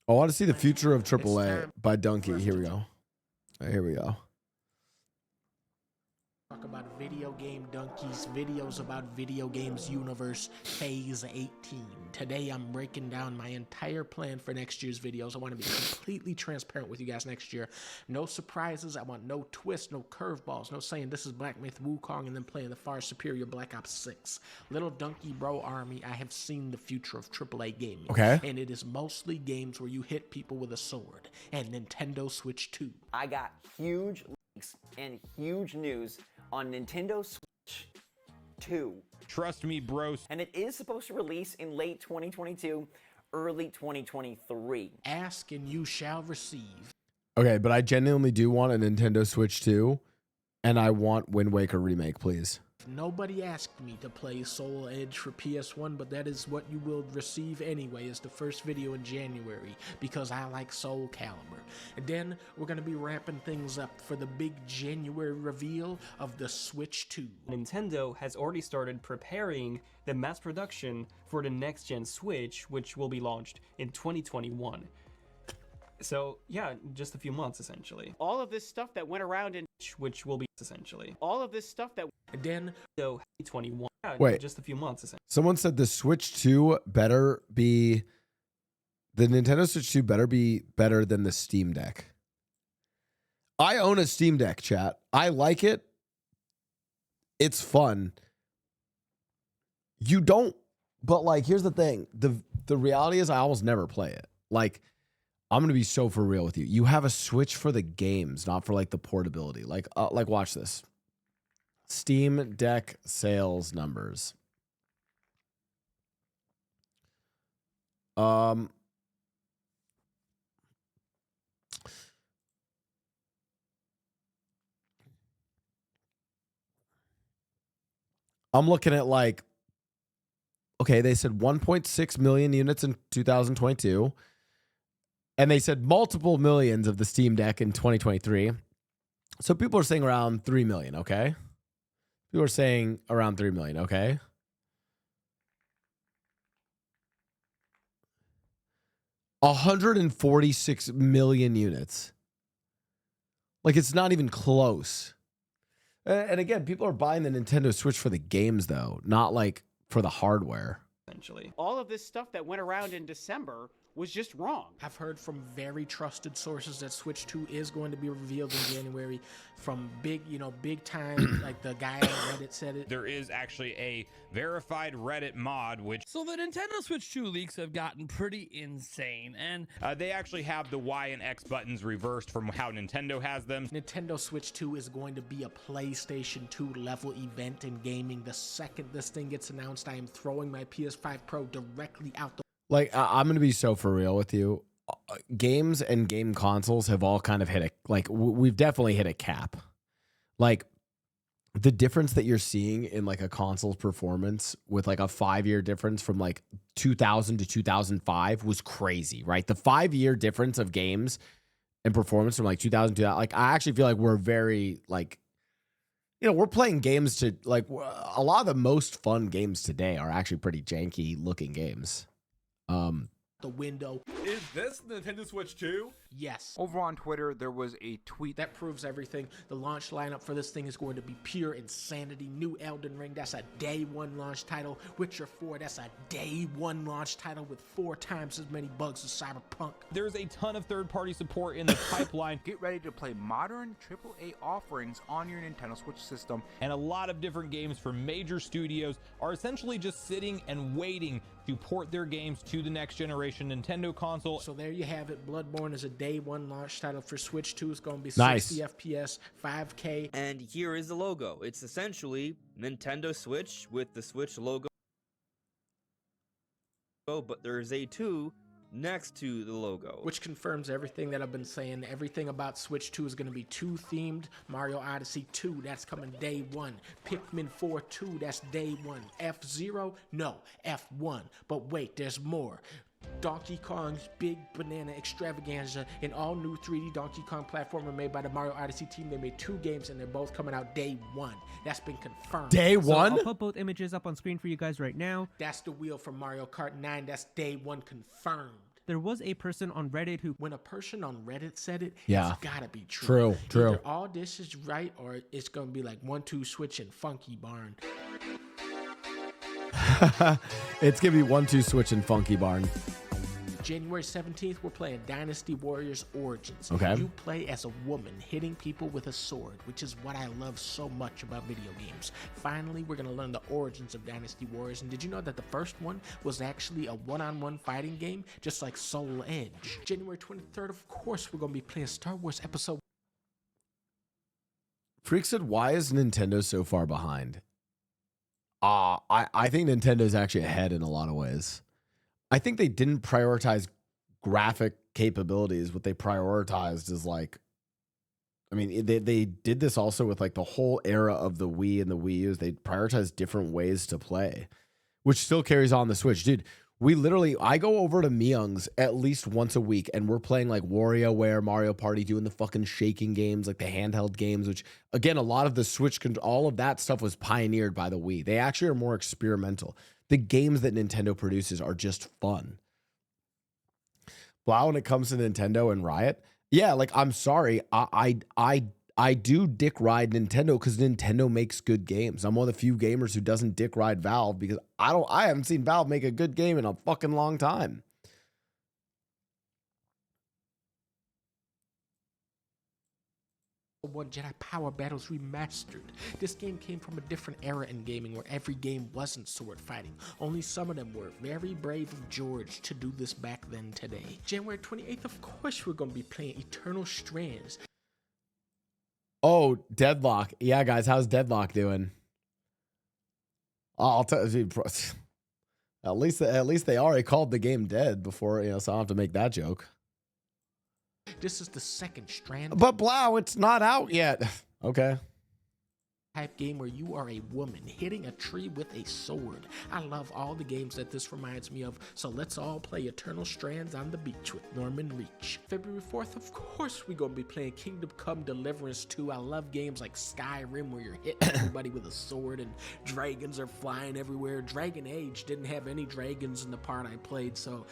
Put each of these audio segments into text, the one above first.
I want to see the future of AAA by Dunkey. Here we go. Here we go. Talk about video game donkeys, videos about video games universe, phase 18. Today I'm breaking down my entire plan for next year's videos. I want to be completely transparent with you guys next year. No surprises. I want no twists, no curveballs, no saying this is Black Myth Wukong and then playing the far superior Black Ops 6. Little Donkey Bro Army, I have seen the future of AAA gaming. Okay. And it is mostly games where you hit people with a sword. And Nintendo Switch 2. I got huge leaks and huge news on Nintendo Switch 2. Trust me, bros. And it is supposed to release in late 2022, early 2023. Ask and you shall receive. Okay, but I genuinely do want a Nintendo Switch 2, and I want Wind Waker Remake, please. Nobody asked me to play Soul Edge for PS1, but that is what you will receive anyway as the first video in January, because I like Soul Calibur. And then we're going to be wrapping things up for the big January reveal of the Switch 2. Nintendo has already started preparing the mass production for the next-gen Switch, which will be launched in 2021. So, yeah, just a few months, essentially. All of this stuff that went around in... Which will be, essentially. All of this stuff that... And then... So, 2021. Yeah, wait. Just a few months, essentially. Someone said the Switch 2 better be... The Nintendo Switch 2 better be better than the Steam Deck. I own a Steam Deck, chat. I like it. It's fun. You don't... But, like, here's the thing. The reality is I almost never play it. Like... I'm going to be so for real with you. You have a Switch for the games, not for like the portability. Like watch this. Steam Deck sales numbers. I'm looking at like, okay, they said 1.6 million units in 2022. And they said multiple millions of the Steam Deck in 2023. So people are saying around 3 million, okay? People are saying around 3 million, okay? $146 million units. Like, it's not even close. And again, people are buying the Nintendo Switch for the games, though, not like for the hardware. Essentially. All of this stuff that went around in December was just wrong. I've heard from very trusted sources that Switch 2 is going to be revealed in January from big time, like the guy on Reddit said it. There is actually a verified Reddit mod, which... So the Nintendo Switch 2 leaks have gotten pretty insane, and... they actually have the Y and X buttons reversed from how Nintendo has them. Nintendo Switch 2 is going to be a PlayStation 2 level event in gaming. The second this thing gets announced, I am throwing my PS5 Pro directly out the... Like, I'm going to be so for real with you. Games and game consoles have all kind of hit a, like, we've definitely hit a cap. Like, the difference that you're seeing in, like, a console's performance with, like, a 5-year difference from, like, 2000 to 2005 was crazy, right? The 5-year difference of games and performance from, like, 2000 to, like, I actually feel like we're very, like, you know, we're playing games to, like, a lot of the most fun games today are actually pretty janky looking games. The window. Is this Nintendo Switch 2? Yes. Over on Twitter, there was a tweet that proves everything. The launch lineup for this thing is going to be pure insanity. New Elden Ring, that's a day one launch title. Witcher 4, that's a day one launch title with 4 times as many bugs as Cyberpunk. There's a ton of third-party support in the pipeline. Get ready to play modern AAA offerings on your Nintendo Switch system. And a lot of different games from major studios are essentially just sitting and waiting to port their games to the next generation Nintendo console. So there you have it. Bloodborne is a day one launch title for Switch 2. It's going to be 60 nice. FPS, 5K. And here is the logo. It's essentially Nintendo Switch with the Switch logo, but there's a 2 next to the logo, which confirms everything that I've been saying. Everything about Switch 2 is going to be 2 themed. Mario Odyssey 2, that's coming day one. Pikmin 4 2, that's day one. F-Zero, no, F1. But wait, there's more. Donkey Kong's Big Banana Extravaganza, an all-new 3D Donkey Kong platformer made by the Mario Odyssey team. They made 2 games, and they're both coming out day one. That's been confirmed. Day one? I'll put both images up on screen for you guys right now. That's the wheel from Mario Kart 9. That's day one confirmed. there was a person on Reddit who, when a person on Reddit said it, Yeah. it's gotta be true. True. Either all this is right or it's gonna be like 1-2 switch and Funky Barn. It's gonna be 1-2 switch and Funky Barn. January 17th, we're playing Dynasty Warriors Origins. Okay. You play as a woman hitting people with a sword, which is what I love so much about video games. Finally, we're going to learn the origins of Dynasty Warriors. And did you know that the first one was actually a one-on-one fighting game, just like Soul Edge? January 23rd, of course, we're going to be playing Star Wars Episode. Freak said, why is Nintendo so far behind? I think Nintendo's actually ahead in a lot of ways. I think they didn't prioritize graphic capabilities. What they prioritized is like, I mean, they did this also with like the whole era of the Wii and the Wii U's. They prioritized different ways to play, which still carries on the Switch. Dude, I go over to Myung's at least once a week and we're playing like WarioWare, Mario Party, doing the fucking shaking games, like the handheld games, which again, a lot of the Switch, all of that stuff was pioneered by the Wii. They actually are more experimental. The games that Nintendo produces are just fun. Blau, when it comes to Nintendo and Riot, yeah, like I'm sorry, I do dick ride Nintendo because Nintendo makes good games. I'm one of the few gamers who doesn't dick ride Valve because I haven't seen Valve make a good game in a fucking long time. One Jedi Power Battles Remastered. This game came from a different era in gaming where every game wasn't sword fighting. Only some of them were. Very brave of George to do this back then today. January 28th, of course, we're going to be playing Eternal Strands. Oh, Deadlock. Yeah, guys, how's Deadlock doing? I'll tell you, at least they already called the game dead before, so I don't have to make that joke. This is the second Strand But Blau, it's not out yet. Okay. type game where you are a woman hitting a tree with a sword. I love all the games that this reminds me of, so let's all play Eternal Strands on the beach with Norman Reach. February 4th, of course, we're gonna be playing Kingdom Come Deliverance 2. I love games like Skyrim where you're hitting everybody with a sword and dragons are flying everywhere. Dragon Age didn't have any dragons in the part I played, so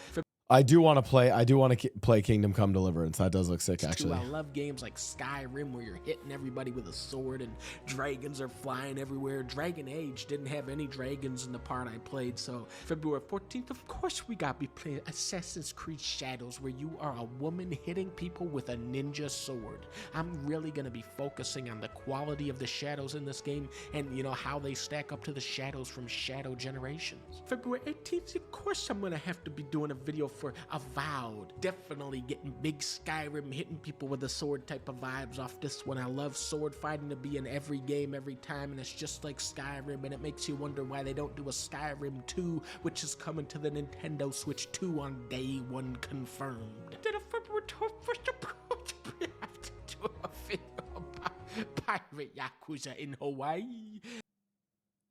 I do want to play Kingdom Come Deliverance. That does look sick, actually. I love games like Skyrim where you're hitting everybody with a sword and dragons are flying everywhere. Dragon Age didn't have any dragons in the part I played, so February 14th, of course, we got to be playing Assassin's Creed Shadows where you are a woman hitting people with a ninja sword. I'm really going to be focusing on the quality of the shadows in this game and, how they stack up to the shadows from Shadow Generations. February 18th, of course, I'm going to have to be doing a video for Avowed. Definitely getting big Skyrim, hitting people with a sword type of vibes off this one. I love sword fighting to be in every game every time, and it's just like Skyrim, and it makes you wonder why they don't do a Skyrim 2, which is coming to the Nintendo Switch 2 on day 1 confirmed. Then on February 21st, we have to do a video about Pirate Yakuza in Hawaii.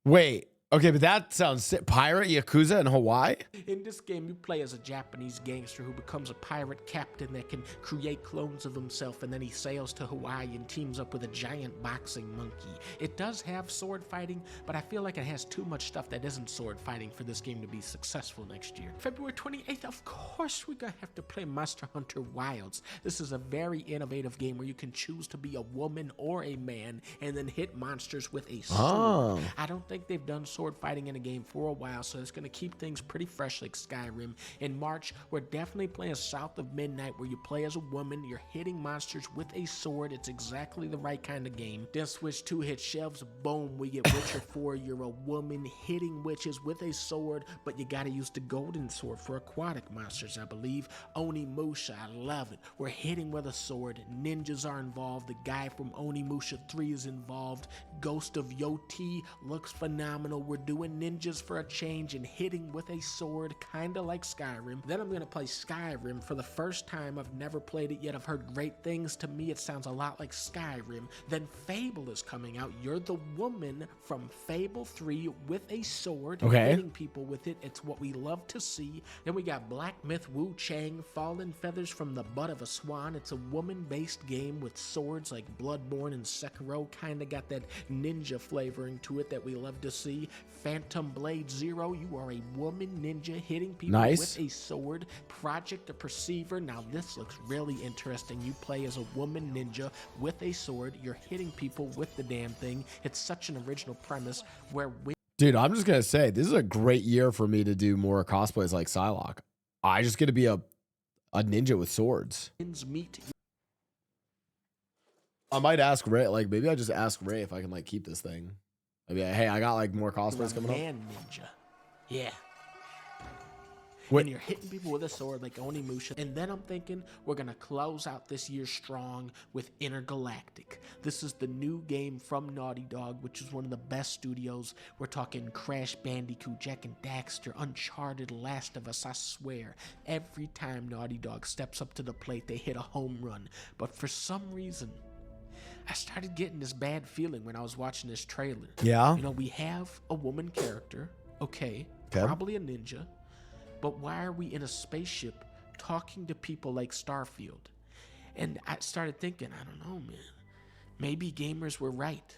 Wait. Okay, but that sounds sick. Pirate Yakuza in Hawaii? In this game, you play as a Japanese gangster who becomes a pirate captain that can create clones of himself, and then he sails to Hawaii and teams up with a giant boxing monkey. It does have sword fighting, but I feel like it has too much stuff that isn't sword fighting for this game to be successful next year. February 28th, of course, we're gonna have to play Monster Hunter Wilds. This is a very innovative game where you can choose to be a woman or a man and then hit monsters with a sword. Oh. I don't think they've done sword fighting in a game for a while, so it's going to keep things pretty fresh like Skyrim. In March, we're definitely playing South of Midnight where you play as a woman, you're hitting monsters with a sword. It's exactly the right kind of game. Then Switch 2 hit shelves, boom, we get Witcher 4. You're a woman hitting witches with a sword, but you gotta use the golden sword for aquatic monsters, I believe. Onimusha, I love it. We're hitting with a sword, ninjas are involved, the guy from Onimusha 3 is involved, Ghost of Yoti looks phenomenal. We're doing ninjas for a change and hitting with a sword, kinda like Skyrim. Then I'm gonna play Skyrim for the first time. I've never played it yet. I've heard great things. To me, it sounds a lot like Skyrim. Then Fable is coming out. You're the woman from Fable 3 with a sword, hitting people with it. It's what we love to see. Then we got Black Myth Wu Chang, Fallen Feathers from the Butt of a Swan. It's a woman-based game with swords like Bloodborne and Sekiro. Kinda got that ninja flavoring to it that we love to see. Phantom Blade Zero, you are a woman ninja hitting people Nice. with a sword. Project the Perceiver, now this looks really interesting. You play as a woman ninja with a sword. You're hitting people with the damn thing. It's such an original premise where Dude, I'm just gonna say this is a great year for me to do more cosplays like Psylocke. I just get to be a ninja with swords. wins meet. I might ask Ray, like maybe I just ask Ray if I can like keep this thing. Maybe hey, I got like more cosplays coming up. Man ninja. Yeah. Wait. And you're hitting people with a sword like Onimusha. And then I'm thinking we're going to close out this year strong with Intergalactic. This is the new game from Naughty Dog, which is one of the best studios. We're talking Crash Bandicoot, Jak and Daxter, Uncharted, Last of Us. I swear, every time Naughty Dog steps up to the plate, they hit a home run. But for some reason, I started getting this bad feeling when I was watching this trailer. Yeah. You know, we have a woman character. Okay. Probably a ninja. But why are we in a spaceship talking to people like Starfield? And I started thinking, I don't know, man. Maybe gamers were right.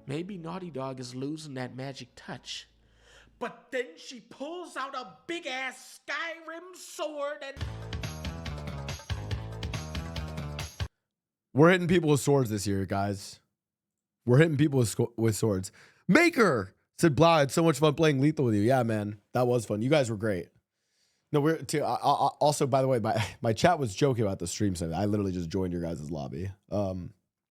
Maybe Naughty Dog is losing that magic touch. But then she pulls out a big-ass Skyrim sword and... We're hitting people with swords this year, guys. We're hitting people with swords. Maker said, Blau, it's so much fun playing Lethal with you. Yeah, man. That was fun. You guys were great. No, we're too. Also, by the way, my chat was joking about the stream. So I literally just joined your guys' lobby.